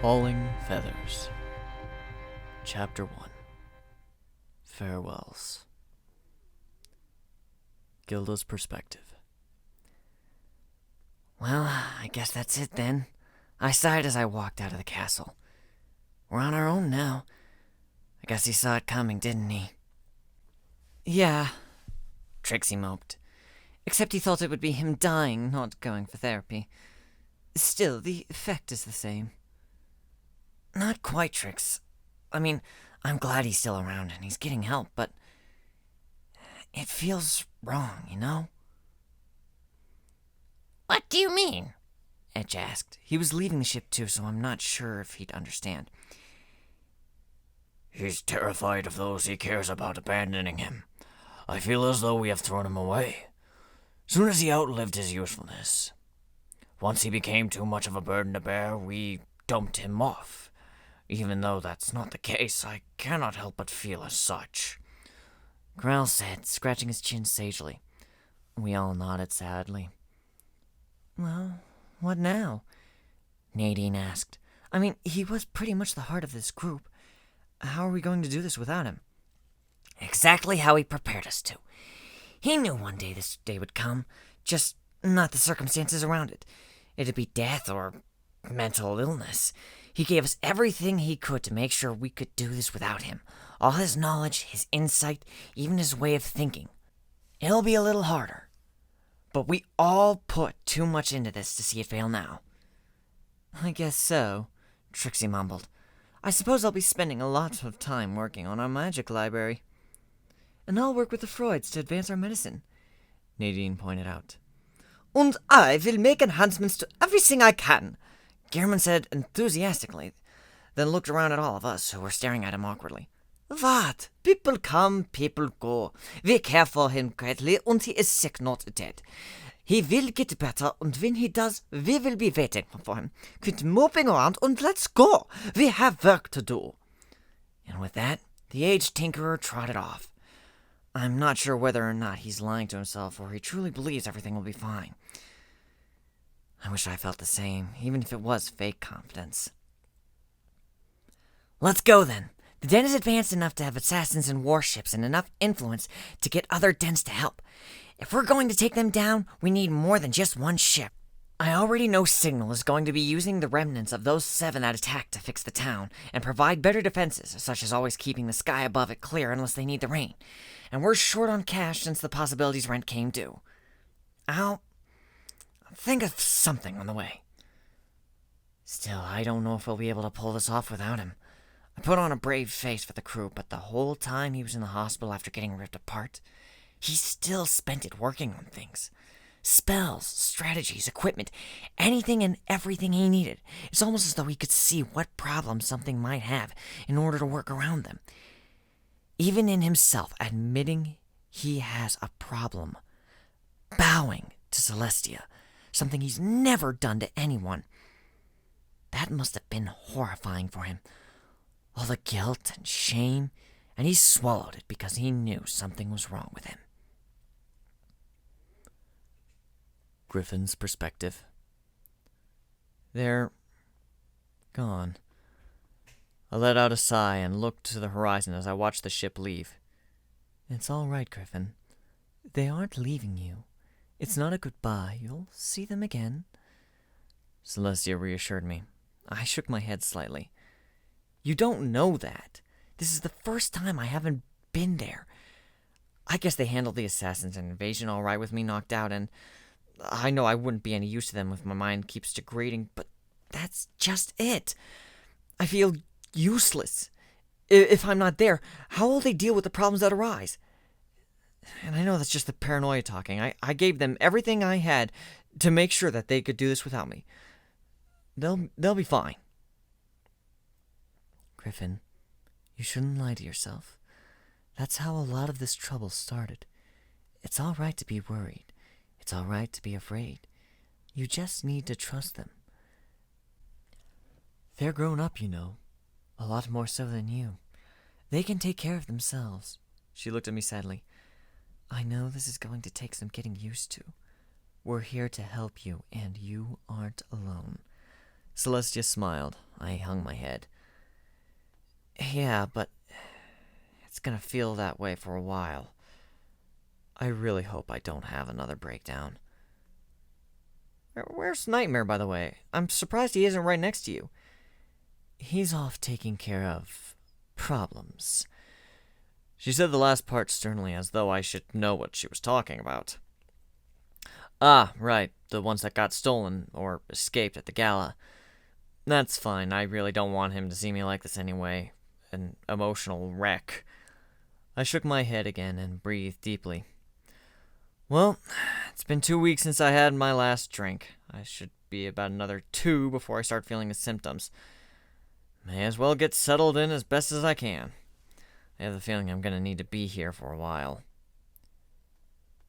Falling Feathers. Chapter 1. Farewells. Gilda's perspective. Well, I guess that's it then, I sighed as I walked out of the castle. We're on our own now. I guess he saw it coming, didn't he? Yeah, Trixie moped. Except he thought it would be him dying, not going for therapy. still, the effect is the same. Not quite, Trix. I mean, I'm glad he's still around and he's getting help, but it feels wrong, you know? What do you mean? Edge asked. He was leaving the ship too, so I'm not sure if he'd understand. He's terrified of those he cares about abandoning him. I feel as though we have thrown him away. Soon as he outlived his usefulness. Once he became too much of a burden to bear, we dumped him off. Even though that's not the case, I cannot help but feel as such. Grell said, scratching his chin sagely. We all nodded sadly. Well, what now? Nadine asked. I mean, he was pretty much the heart of this group. How are we going to do this without him? Exactly how he prepared us to. He knew one day this day would come, just not the circumstances around it. It'd be death or mental illness. He gave us everything he could to make sure we could do this without him. All his knowledge, his insight, even his way of thinking. It'll be a little harder. But we all put too much into this to see it fail now. I guess so, Trixie mumbled. I suppose I'll be spending a lot of time working on our magic library. And I'll work with the Freuds to advance our medicine, Nadine pointed out. And I will make enhancements to everything I can, Gehrman said enthusiastically, then looked around at all of us who were staring at him awkwardly. What? People come, people go. We care for him greatly, and he is sick, not dead. He will get better, and when he does, we will be waiting for him. Quit moping around and let's go. We have work to do. And with that, the aged tinkerer trotted off. I'm not sure whether or not he's lying to himself or he truly believes everything will be fine. I wish I felt the same, even if it was fake confidence. Let's go then. The den is advanced enough to have assassins and warships and enough influence to get other dens to help. If we're going to take them down, we need more than just one ship. I already know Signal is going to be using the remnants of those 7 that attacked to fix the town and provide better defenses, such as always keeping the sky above it clear unless they need the rain. And we're short on cash since the Possibilities rent came due. I'll think of something on the way. Still, I don't know if we'll be able to pull this off without him. I put on a brave face for the crew, but the whole time he was in the hospital after getting ripped apart, he still spent it working on things. Spells, strategies, equipment, anything and everything he needed. It's almost as though he could see what problems something might have in order to work around them. Even in himself, admitting he has a problem. Bowing to Celestia, something he's never done to anyone. That must have been horrifying for him. All the guilt and shame, and he swallowed it because he knew something was wrong with him. Griffin's perspective. They're gone. I let out a sigh and looked to the horizon as I watched the ship leave. It's all right, Griffin. They aren't leaving you. It's not a goodbye. You'll see them again. Celestia reassured me. I shook my head slightly. You don't know that. This is the first time I haven't been there. I guess they handled the assassins and invasion all right with me knocked out, and I know I wouldn't be any use to them if my mind keeps degrading, but that's just it. I feel useless. If I'm not there, how will they deal with the problems that arise? And I know that's just the paranoia talking. I gave them everything I had to make sure that they could do this without me. They'll be fine. Griffin, you shouldn't lie to yourself. That's how a lot of this trouble started. It's all right to be worried. It's all right to be afraid. You just need to trust them. They're grown up, you know. A lot more so than you. They can take care of themselves. She looked at me sadly. I know this is going to take some getting used to. We're here to help you, and you aren't alone. Celestia smiled. I hung my head. Yeah, but it's gonna feel that way for a while. I really hope I don't have another breakdown. Where's Nightmare, by the way? I'm surprised he isn't right next to you. He's off taking care of problems. She said the last part sternly, as though I should know what she was talking about. Ah, right, the ones that got stolen or escaped at the gala. That's fine, I really don't want him to see me like this anyway. An emotional wreck. I shook my head again and breathed deeply. Well, it's been 2 weeks since I had my last drink. I should be about another 2 before I start feeling the symptoms. May as well get settled in as best as I can. I have the feeling I'm going to need to be here for a while.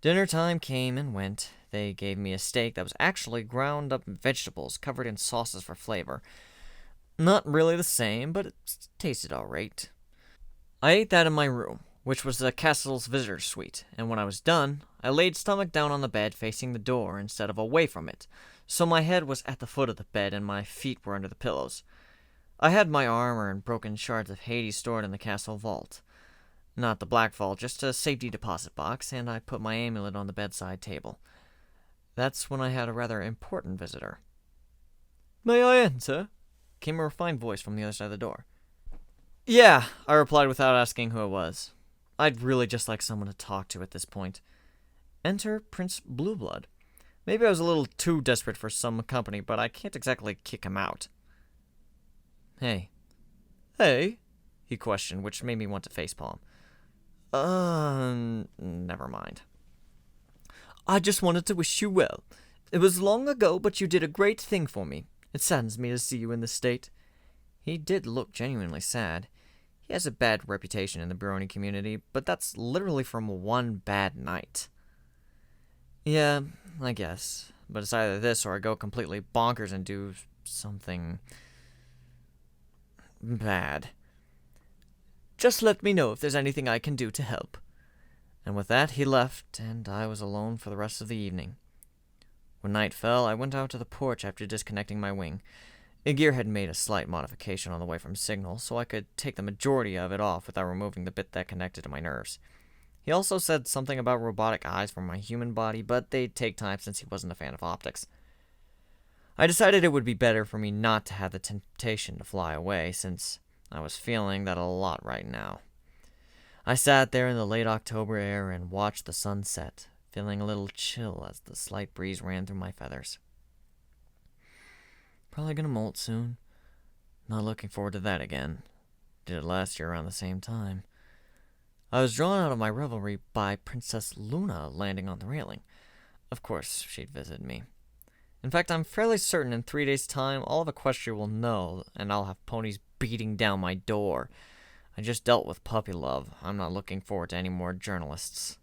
Dinner time came and went. They gave me a steak that was actually ground up vegetables covered in sauces for flavor. Not really the same, but it tasted all right. I ate that in my room, which was the castle's visitor suite, and when I was done, I laid stomach down on the bed facing the door instead of away from it, so my head was at the foot of the bed and my feet were under the pillows. I had my armor and broken shards of Hades stored in the castle vault. Not the black vault, just a safety deposit box, and I put my amulet on the bedside table. That's when I had a rather important visitor. "May I enter?" came a refined voice from the other side of the door. "Yeah," I replied without asking who it was. I'd really just like someone to talk to at this point. Enter Prince Blueblood. Maybe I was a little too desperate for some company, but I can't exactly kick him out. "Hey." "Hey?" he questioned, which made me want to facepalm. Never mind. "I just wanted to wish you well. It was long ago, but you did a great thing for me. It saddens me to see you in this state." He did look genuinely sad. He has a bad reputation in the Brony community, but that's literally from one bad night. "Yeah, I guess. But it's either this or I go completely bonkers and do something bad. Just let me know if there's anything I can do to help." And with that, he left, and I was alone for the rest of the evening. When night fell, I went out to the porch after disconnecting my wing. Igir had made a slight modification on the way from Signal, so I could take the majority of it off without removing the bit that connected to my nerves. He also said something about robotic eyes for my human body, but they'd take time since he wasn't a fan of optics. I decided it would be better for me not to have the temptation to fly away, since I was feeling that a lot right now. I sat there in the late October air and watched the sun set, feeling a little chill as the slight breeze ran through my feathers. Probably gonna molt soon. Not looking forward to that again. Did it last year around the same time. I was drawn out of my revelry by Princess Luna landing on the railing. Of course, she'd visit me. In fact, I'm fairly certain in 3 days' time, all of Equestria will know, and I'll have ponies beating down my door. I just dealt with puppy love. I'm not looking forward to any more journalists.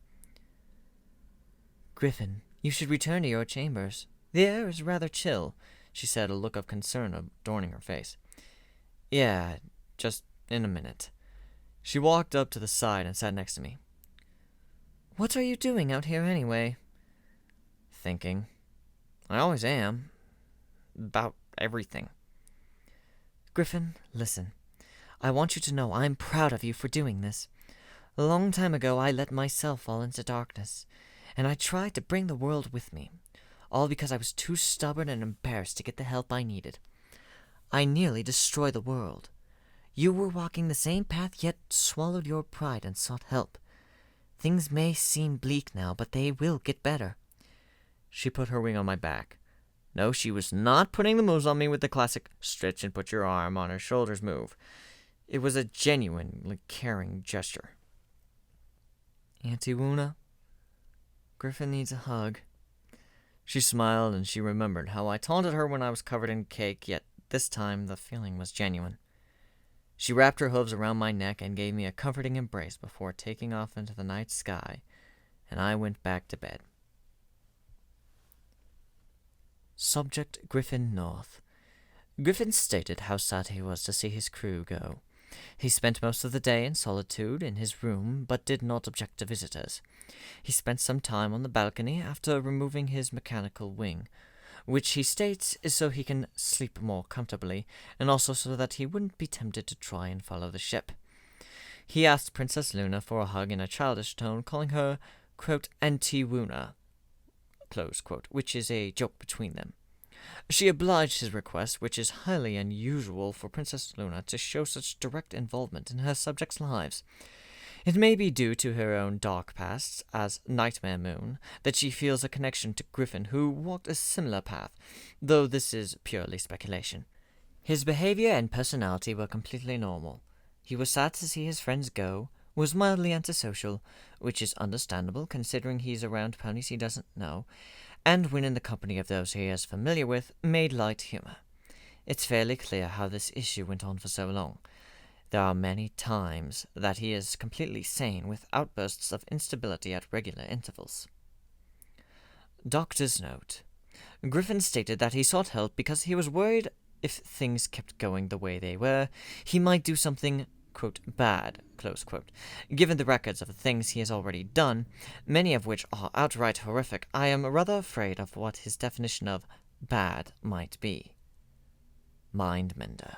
"Griffin, you should return to your chambers. The air is rather chill," she said, a look of concern adorning her face. "Yeah, just in a minute." She walked up to the side and sat next to me. "What are you doing out here anyway?" Thinking. I always am. About everything. "Griffin, listen. I want you to know I'm proud of you for doing this. A long time ago, I let myself fall into darkness, and I tried to bring the world with me, all because I was too stubborn and embarrassed to get the help I needed. I nearly destroyed the world. You were walking the same path, yet swallowed your pride and sought help. Things may seem bleak now, but they will get better." She put her wing on my back. No, she was not putting the moves on me with the classic stretch and put your arm on her shoulders move. It was a genuinely caring gesture. "Auntie Wuna, Griffin needs a hug." She smiled, and she remembered how I taunted her when I was covered in cake, yet this time the feeling was genuine. She wrapped her hooves around my neck and gave me a comforting embrace before taking off into the night sky, and I went back to bed. Subject Griffin North. Griffin stated how sad he was to see his crew go. He spent most of the day in solitude in his room, but did not object to visitors. He spent some time on the balcony after removing his mechanical wing. which he states is so he can sleep more comfortably, and also so that he wouldn't be tempted to try and follow the ship. He asked Princess Luna for a hug in a childish tone, calling her, quote, Anti-Wuna, close quote, which is a joke between them. She obliged his request, which is highly unusual for Princess Luna to show such direct involvement in her subjects' lives. It may be due to her own dark past as Nightmare Moon that she feels a connection to Griffin, who walked a similar path, though this is purely speculation. His behavior and personality were completely normal. He was sad to see his friends go, was mildly antisocial, which is understandable considering he's around ponies he doesn't know, and when in the company of those he is familiar with, made light humor. It's fairly clear how this issue went on for so long. There are many times that he is completely sane with outbursts of instability at regular intervals. Doctor's note. Griffin stated that he sought help because he was worried if things kept going the way they were, he might do something, quote, bad, close quote. Given the records of the things he has already done, many of which are outright horrific, I am rather afraid of what his definition of bad might be. Mindmender.